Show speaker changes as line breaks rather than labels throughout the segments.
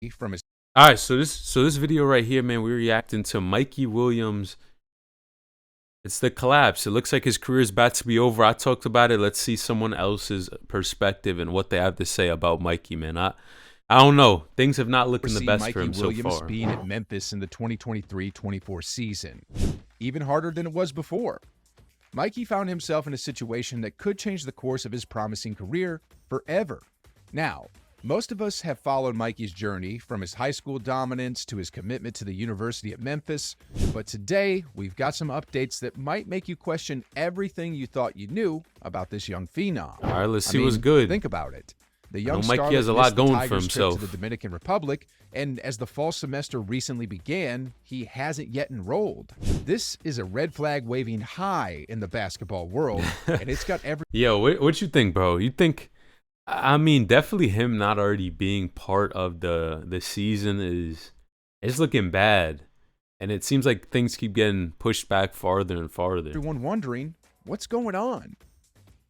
from his
All right, so this video right here, man, we're reacting to Mikey Williams. It's the collapse. It looks like his career is about to be over. I talked about it. Let's see someone else's perspective and what they have to say about Mikey, man. I don't know. Things have not looked in the
see
best for
Mikey
him so
Williams
far.
being at Memphis in the 2023-24 season. Even harder than it was before. Mikey found himself in a situation that could change the course of his promising career forever. Now, most of us have followed Mikey's journey from his high school dominance to his commitment to the University at Memphis, but today we've got some updates that might make you question everything you thought you knew about this young phenom.
All right, let's see what's good.
Think about it. The
I
young
know Mikey
starlet
has a lot
missed the
going for
Tigers' trip
himself.
to the Dominican Republic, and as the fall semester recently began, he hasn't yet enrolled. This is a red flag waving high in the basketball world, and it's got every
Yo, what you think, bro? You think? I mean, definitely him not already being part of the season is looking bad, and it seems like things keep getting pushed back farther and farther.
everyone wondering what's going on.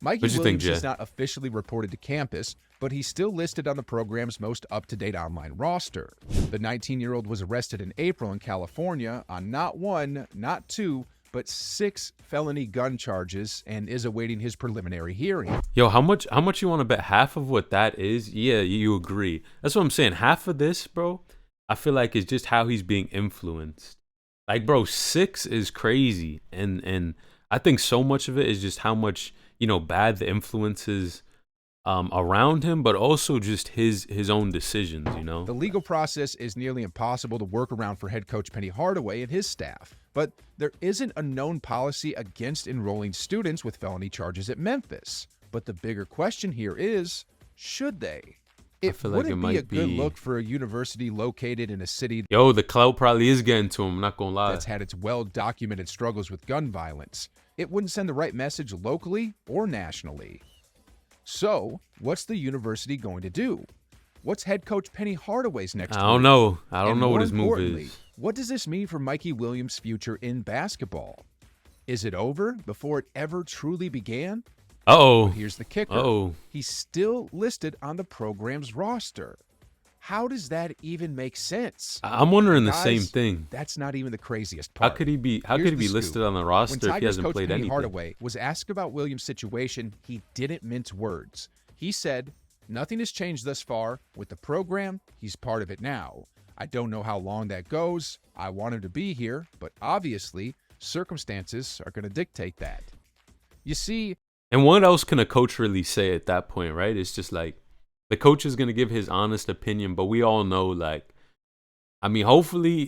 Mikey
What you think,
Williams
Jay?
is not officially reported to campus, but he's still listed on the program's most up-to-date online roster. The 19-year-old was arrested in April in California on not one, not two, but 6 felony gun charges and is awaiting his preliminary hearing.
Yo, how much you want to bet half of what that is? Yeah, you agree. That's what I'm saying. Half of this, bro, I feel like is just how he's being influenced. Like, bro, 6 is crazy. And I think so much of it is just how much, bad the influences around him, but also just his own decisions,
The legal process is nearly impossible to work around for head coach Penny Hardaway and his staff. But there isn't a known policy against enrolling students with felony charges at Memphis. But the bigger question here is, should they? It
feel like
wouldn't
it
be a
might
good
be.
look for a university located in a city
Yo, the clout probably is getting to him, I'm not gonna lie.
that's had its well-documented struggles with gun violence. It wouldn't send the right message locally or nationally. So, what's the university going to do? What's head coach Penny Hardaway's next
I don't
move?
know. I don't
And
know what
more
his move
importantly,
is.
what does this mean for Mikey Williams' future in basketball? Is it over before it ever truly began?
Uh-oh.
Here's the kicker.
Uh-oh.
He's still listed on the program's roster. How does that even make sense?
I'm wondering the
Guys,
same thing.
That's not even the craziest
How
part.
could he be
Here's the
listed
scoop.
on the
When
roster if he
Tigers
hasn't
coach
played
Penny
anything?
Hardaway was asked about Williams' situation, he didn't mince words. He said, "Nothing has changed thus far. With the program, he's part of it now. I don't know how long that goes. I want him to be here, but obviously, circumstances are going to dictate that." You see,
And what else can a coach really say at that point, right? It's just like the coach is going to give his honest opinion, but we all know, like, I mean, hopefully,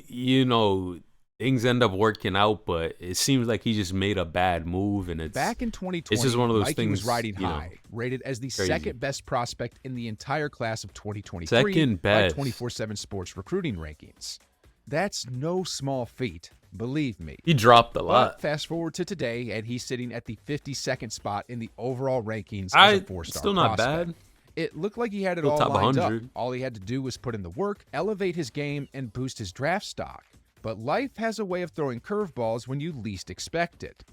things end up working out, but it seems like he just made a bad move, and
back in 2020,
just one of those
Mikey
things,
was riding high, rated as the
crazy.
second best prospect in the entire class of 2023
Second
by
best.
24/7 Sports recruiting rankings. That's no small feat, believe me.
He dropped a
But
lot.
fast forward to today, and he's sitting at the 52nd spot in the overall rankings as a 4-star
Still not
prospect.
bad.
It looked like he had it
Still
all
top
lined up.
100.
All he had to do was put in the work, elevate his game, and boost his draft stock. But life has a way of throwing curveballs when you least expect it.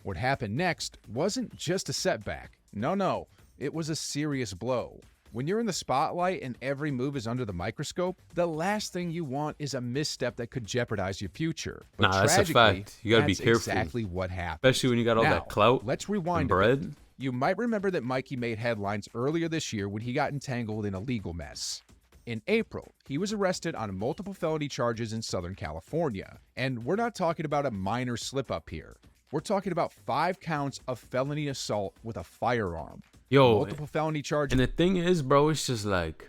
What happened next wasn't just a setback. No, it was a serious blow. When you're in the spotlight and every move is under the microscope, the last thing you want is a misstep that could jeopardize your future. But
Nah, that's a
tragically,
fact. You gotta be
that's
careful.
exactly what happened.
Especially when you got all
Now,
that clout
let's
and
rewind a bit.
bread.
You might remember that Mikey made headlines earlier this year when he got entangled in a legal mess. In April, he was arrested on multiple felony charges in Southern California. And we're not talking about a minor slip-up here. We're talking about 5 counts of felony assault with a firearm.
Yo,
Multiple felony charges.
and the thing is, bro, it's just like,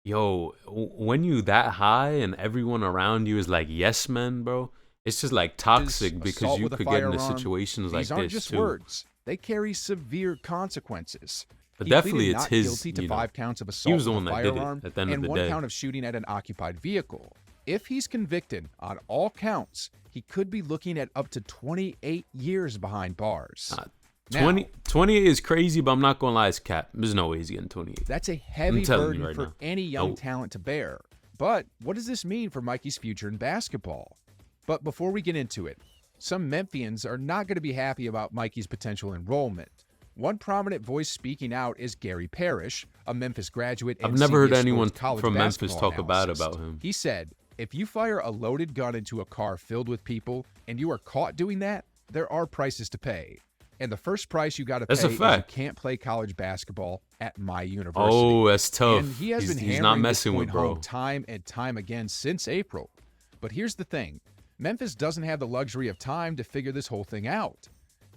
yo, when you that high and everyone around you is like yes men, bro, it's just like toxic because
assault
you
with a
could get into
firearm.
situations like
These aren't
this
just
too.
words. They carry severe consequences.
But
He
definitely
pleaded
it's
not
his,
guilty to 5 counts of
he
assault
was the
with
one
a
that did it
firearm
at the end of
and
the
1
day.
count of shooting at an occupied vehicle. If he's convicted on all counts, he could be looking at up to 28 years behind bars. Now,
28 is crazy, but I'm not gonna lie, it's cap. There's no way he's getting 28.
that's a heavy
telling you
burden
right
for
now.
any young
Nope.
talent to bear. But what does this mean for Mikey's future in basketball? But before we get into it, some Memphians are not going to be happy about Mikey's potential enrollment. One prominent voice speaking out is Gary Parrish, a Memphis graduate and
I've never heard
CBS
anyone
Sports college
from Memphis
basketball
talk bad
analyst.
about him.
He said, if you fire a loaded gun into a car filled with people and you are caught doing that, there are prices to pay. And the first price you got to pay is you can't play college basketball at my university.
Oh, that's tough.
And he has been
he's not
hammering
messing
this
with
point
bro.
home time and time again since April. But here's the thing. Memphis doesn't have the luxury of time to figure this whole thing out.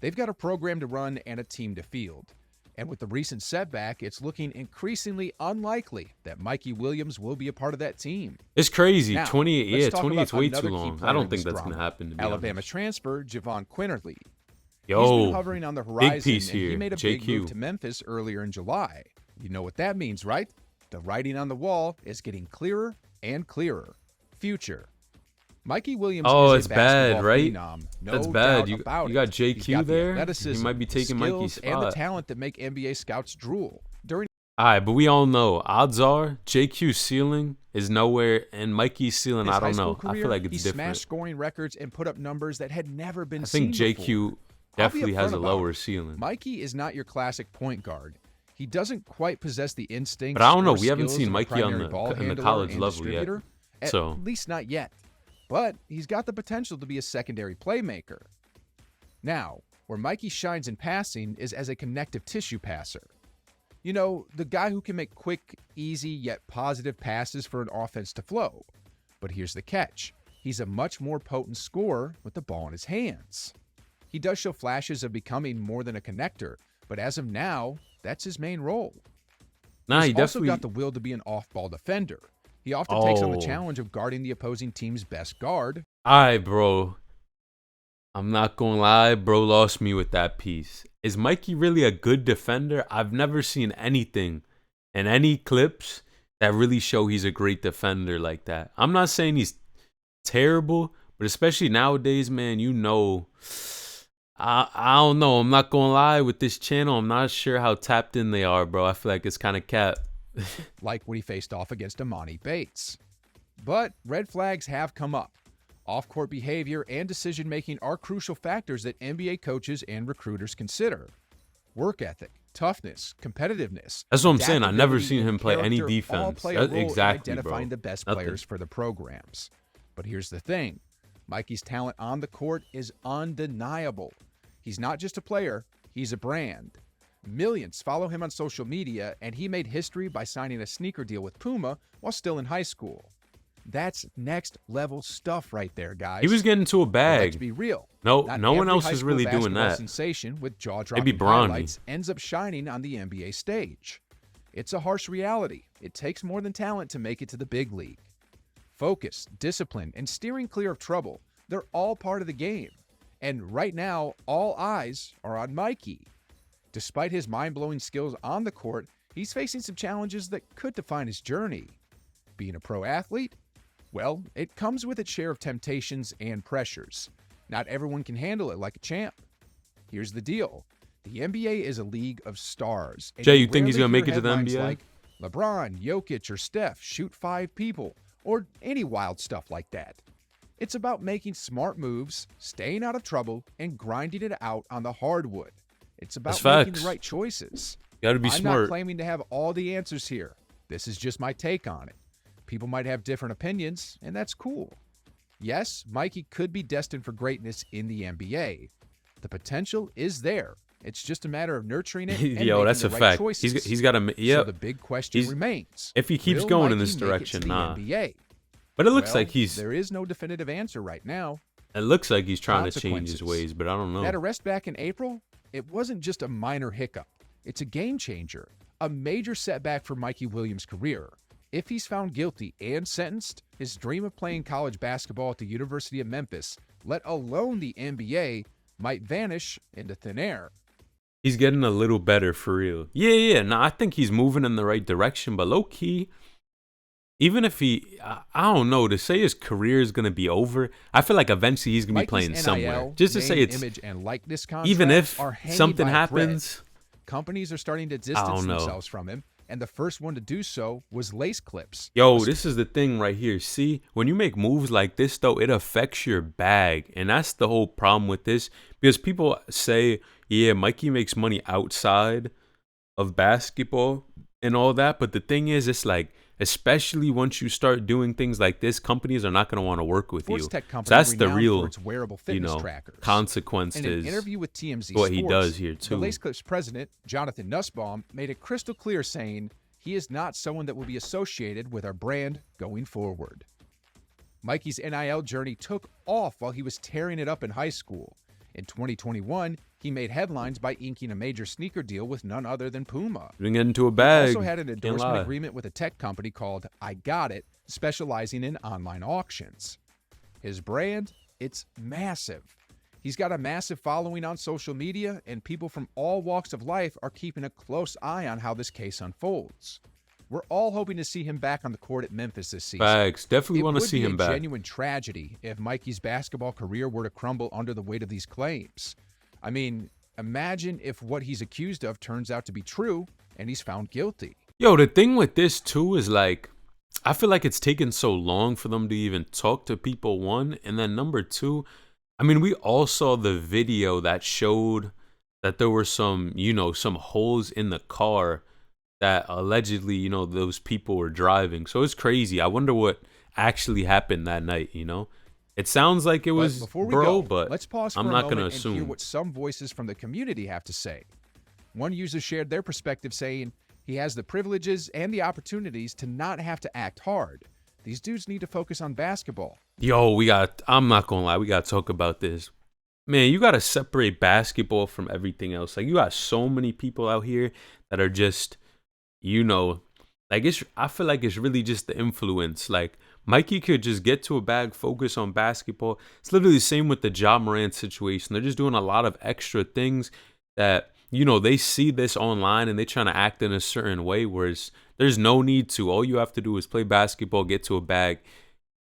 They've got a program to run and a team to field. And with the recent setback, it's looking increasingly unlikely that Mikey Williams will be a part of that team.
It's crazy.
Now,
28, yeah, 28 is way too
another key
long.
player
I don't
in
think
this
that's going to
drama.
happen, to be
Alabama
honest.
transfer Javon Quinterly.
Yo,
He's been hovering on the horizon,
big piece
and he
here.
made a big move to Memphis earlier in July. You know what that means, right? The writing on the wall is getting clearer and clearer. Future. Mikey Williams is
it's
a basketball
bad, right?
phenom. No
That's bad.
doubt
You
about
got
it. He's
JQ
got the
there.
athleticism,
He might be
the
taking Mikey's
skills, and the
spot.
talent that make NBA scouts drool. During
All right, but we all know odds are JQ's ceiling is nowhere, and Mikey's ceiling,
his
I
high
don't
school
know.
career,
I feel like
he
it's different.
smashed scoring records and put up numbers that had never been
I
seen
think
before.
JQ definitely has a
I'll be upfront
lower
about it.
ceiling.
Mikey is not your classic point guard. He doesn't quite possess the instincts.
But I don't know.
or
We haven't
skills
seen
of a
Mikey on
primary ball
in the
handler
college
and
level yet.
distributor. At
So
least not yet. But he's got the potential to be a secondary playmaker. Now, where Mikey shines in passing is as a connective tissue passer. You know, the guy who can make quick, easy, yet positive passes for an offense to flow. But here's the catch. He's a much more potent scorer with the ball in his hands. He does show flashes of becoming more than a connector, but as of now, that's his main role.
nah,
He's
he
also
definitely.
got the will to be an off-ball defender. He often takes on the
Oh.
challenge of guarding the opposing team's best guard.
All right, bro. I'm not gonna lie, bro lost me with that piece. Is Mikey really a good defender? I've never seen anything in any clips that really show he's a great defender like that. I'm not saying he's terrible, but especially nowadays, man, you know, I don't know. I'm not gonna lie, with this channel, I'm not sure how tapped in they are, bro. I feel like it's kind of cap.
like when he faced off against Amani Bates. But red flags have come up. Off-court behavior and decision-making are crucial factors that NBA coaches and recruiters consider. Work ethic, toughness, competitiveness.
That's what I'm saying. I've never
adaptability,
seen
and
him play any
character all
defense.
play a role in
Exactly,
identifying
bro.
the best
Nothing.
players for the programs. But here's the thing. Mikey's talent on the court is undeniable. He's not just a player, he's a brand. Millions follow him on social media, and he made history by signing a sneaker deal with Puma while still in high school. That's next level stuff right there, guys.
He was getting into a
But let's
bag.
be real.
No,
Not
no one
every
else
high
is
school
really doing
basketball
that.
Sensation with
Maybe
jaw-dropping
Bronny.
highlights ends up shining on the NBA stage. It's a harsh reality. It takes more than talent to make it to the big league. Focus, discipline, and steering clear of trouble, they're all part of the game. And right now, all eyes are on Mikey. Despite his mind-blowing skills on the court, he's facing some challenges that could define his journey. Being a pro athlete? Well, it comes with its share of temptations and pressures. Not everyone can handle it like a champ. Here's the deal. The NBA is a league of stars. and
Jay, you think he's
rarely
gonna make
hear
it to the
headlines
NBA?
Like LeBron, Jokic, or Steph shoot 5 people, or any wild stuff like that. It's about making smart moves, staying out of trouble, and grinding it out on the hardwood. It's about
That's
making
facts.
the right choices.
Gotta be
I'm
smart.
not claiming to have all the answers here. This is just my take on it. People might have different opinions, and that's cool. Yes, Mikey could be destined for greatness in the NBA. The potential is there. It's just a matter of nurturing it and
Yo,
making
that's
the
a
right
fact.
choices.
He's got to. Yeah.
So the big question
He's-
remains.
if he keeps
will
going in
Mikey
this
make it
direction,
to the
nah.
NBA?
But it looks
Well,
like he's.
There is no definitive answer right now.
It looks like he's trying to change his
Consequences.
ways, but I don't know.
That arrest back in April, it wasn't just a minor hiccup. It's a game changer, a major setback for Mikey Williams' career. If he's found guilty and sentenced, his dream of playing college basketball at the University of Memphis, let alone the NBA, might vanish into thin air.
He's getting a little better for real. Yeah. No, I think he's moving in the right direction, but low key, even if I don't know, to say his career is going to be over, I feel like eventually he's going to be playing
Mikey's
somewhere.
NIL,
Just to say
name,
it's,
image, and likeness
even
contracts
if
are hanging
something
by a thread.
happens,
Companies are starting to
I
distance
don't know.
themselves from him, and the first one to do so was lace clips.
Yo, this is the thing right here. See, when you make moves like this, though, it affects your bag. And that's the whole problem with this. Because people say, yeah, Mikey makes money outside of basketball and all that. But the thing is, it's like, especially once you start doing things like this, companies are not going to want to work with
Sports
you.
tech company
So that's the
renowned
real,
for its wearable fitness trackers.
consequence
In an interview with TMZ
what
Sports,
he does here,
the
too.
Lace Clips president, Jonathan Nussbaum, made it crystal clear saying he is not someone that will be associated with our brand going forward. Mikey's NIL journey took off while he was tearing it up in high school. In 2021, he made headlines by inking a major sneaker deal with none other than Puma.
Didn't get into a bag.
He also had an
Can't
endorsement
lie.
agreement with a tech company called I Got It, specializing in online auctions. His brand, it's massive. He's got a massive following on social media, and people from all walks of life are keeping a close eye on how this case unfolds. We're all hoping to see him back on the court at Memphis this season.
Facts. Definitely want to see him
It would
back.
be a genuine tragedy if Mikey's basketball career were to crumble under the weight of these claims. I mean, imagine if what he's accused of turns out to be true and he's found guilty.
Yo, the thing with this too is like, I feel like it's taken so long for them to even talk to people, one. And then number two, I mean, we all saw the video that showed that there were some, some holes in the car that allegedly, those people were driving. So it's crazy. I wonder what actually happened that night, It sounds like it was
before we
bro,
go,
but
let's pause for
I'm
a
not
moment
gonna
and hear
assume.
what some voices from the community have to say. One user shared their perspective saying he has the privileges and the opportunities to not have to act hard. These dudes need to focus on basketball.
Yo, I'm not gonna lie, we gotta talk about this. Man, you gotta separate basketball from everything else. Like, you got so many people out here that are just, I feel like it's really just the influence. Like, Mikey could just get to a bag, focus on basketball. It's literally the same with the Ja Morant situation. They're just doing a lot of extra things that, they see this online and they're trying to act in a certain way, whereas there's no need to. All you have to do is play basketball, get to a bag,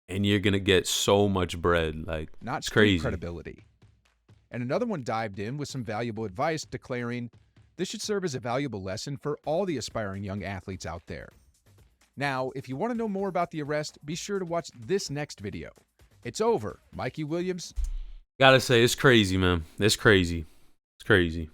and you're going to get so much bread. Like,
Not
it's
street
crazy.
credibility. And another one dived in with some valuable advice, declaring, this should serve as a valuable lesson for all the aspiring young athletes out there. Now, if you want to know more about the arrest, be sure to watch this next video. It's over. Mikey Williams.
Gotta say, it's crazy, man. It's crazy. It's crazy.